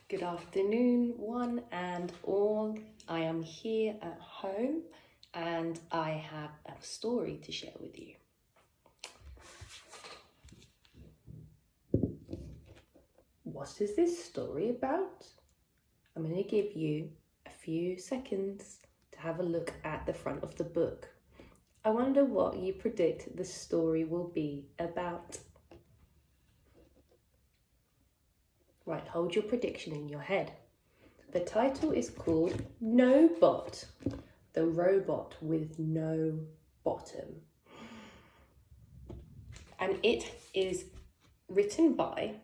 Good afternoon, one and all. I am here at home and I have a story to share with you. What is this story about? I'm going to give you a few seconds to have a look at the front of the book. I wonder what you predict the story will be about. Right, hold your prediction in your head. The title is called Nobot, the robot with no bottom. And it is written by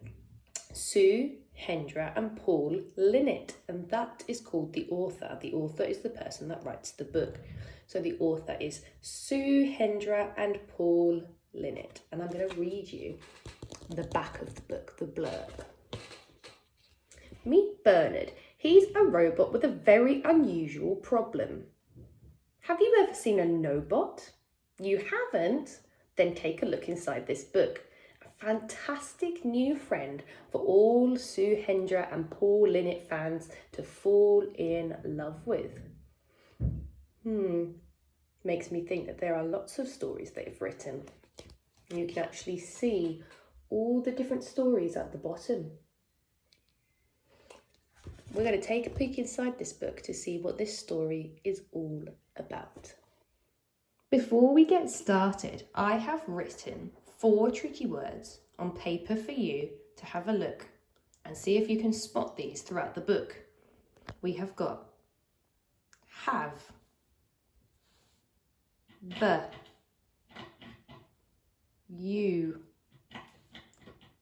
Sue Hendra and Paul Linder, and that is called the author. The author is the person that writes the book. So the author is Sue Hendra and Paul Linder. And I'm going to read you the back of the book, the blurb. Meet Bernard. He's a robot with a very unusual problem. Have you ever seen a Nobot? You haven't? Then take a look inside this book. A fantastic new friend for all Sue Hendra and Paul Linder fans to fall in love with. Makes me think that there are lots of stories they've written. You can actually see all the different stories at the bottom. We're going to take a peek inside this book to see what this story is all about. Before we get started, I have written 4 tricky words on paper for you to have a look and see if you can spot these throughout the book. We have got have, the, you,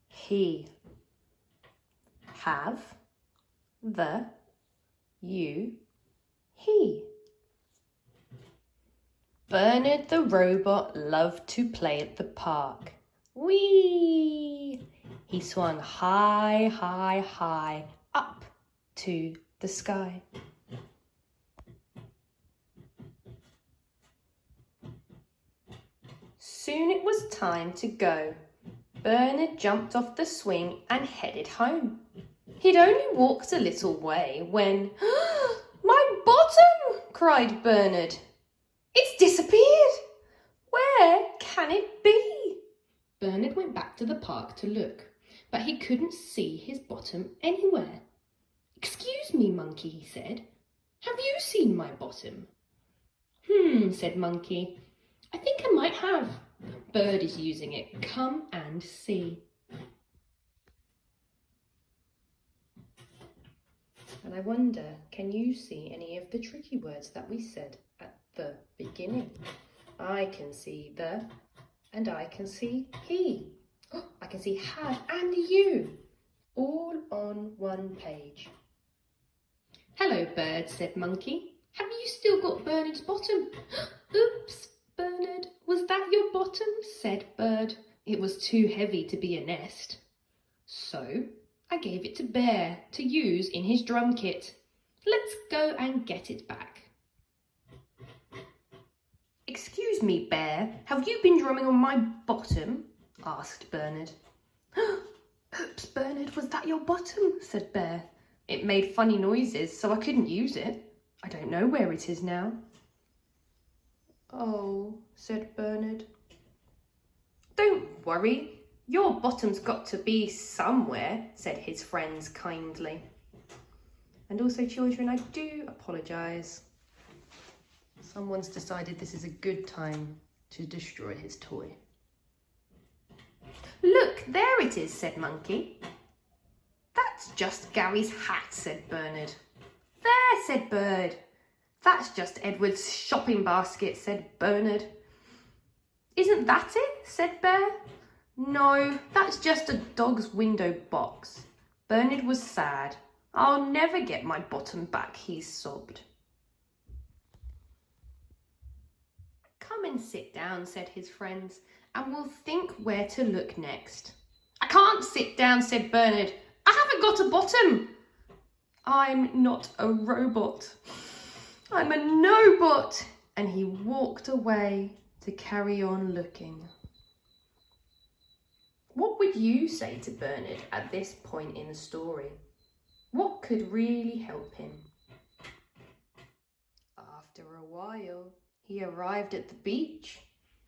he, have, the, you, he. Bernard the robot loved to play at the park. Whee! He swung high, high, high up to the sky. Soon it was time to go. Bernard jumped off the swing and headed home. He'd only walked a little way when, "My bottom!" cried Bernard. "It's disappeared! Where can it be?" Bernard went back to the park to look, but he couldn't see his bottom anywhere. "Excuse me, Monkey," he said. "Have you seen my bottom?" Said Monkey. "I think I might have. Bird is using it. Come and see." And I wonder, can you see any of the tricky words that we said at the beginning? I can see the, and I can see he. I can see have and you, all on one page. "Hello, Bird," said Monkey. "Have you still got Bernard's bottom?" "Oops, Bernard, was that your bottom?" said Bird. "It was too heavy to be a nest. So I gave it to Bear to use in his drum kit. Let's go and get it back." "Excuse me, Bear, have you been drumming on my bottom?" asked Bernard. "Oops, Bernard, was that your bottom?" said Bear. "It made funny noises, so I couldn't use it. I don't know where it is now." "Oh," said Bernard. "Don't worry. Your bottom's got to be somewhere," said his friends kindly. And also, children, I do apologise. Someone's decided this is a good time to destroy his toy. "Look, there it is," said Monkey. "That's just Gary's hat," said Bernard. "There," said Bird. "That's just Edward's shopping basket," said Bernard. "Isn't that it?" said Bear. "No, that's just a dog's window box." Bernard was sad. "I'll never get my bottom back," he sobbed. "Come and sit down," said his friends, "and we'll think where to look next." "I can't sit down," said Bernard. "I haven't got a bottom." "I'm not a robot. I'm a Nobot." And he walked away to carry on looking. What would you say to Bernard at this point in the story? What could really help him. After a while, he arrived at the beach.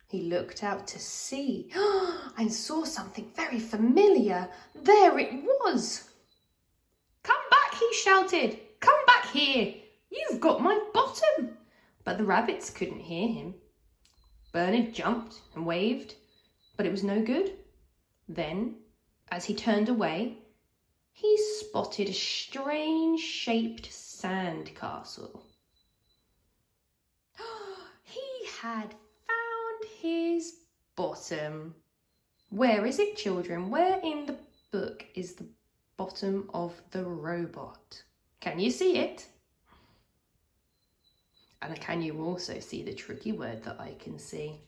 He looked out to sea and saw something very familiar. There it was. "Come back," he shouted. "Come back here. You've got my bottom." But the rabbits couldn't hear him. Bernard jumped and waved, but it was no good. Then, as he turned away, he spotted a strange-shaped sand castle. He had found his bottom. Where is it, children? Where in the book is the bottom of the robot? Can you see it? And can you also see the tricky word that I can see?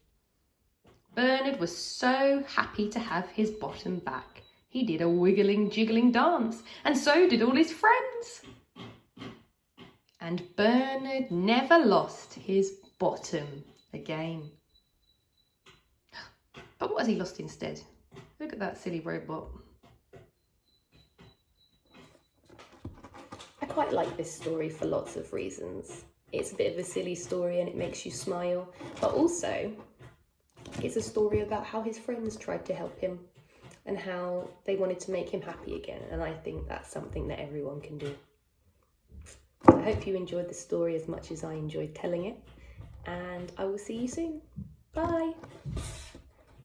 Bernard was so happy to have his bottom back. He did a wiggling, jiggling dance, and so did all his friends. And Bernard never lost his bottom again. But what has he lost instead? Look at that silly robot. I quite like this story for lots of reasons. It's a bit of a silly story and it makes you smile, but also it's a story about how his friends tried to help him and how they wanted to make him happy again, and I think that's something that everyone can do. I hope you enjoyed the story as much as I enjoyed telling it, and I will see you soon. Bye!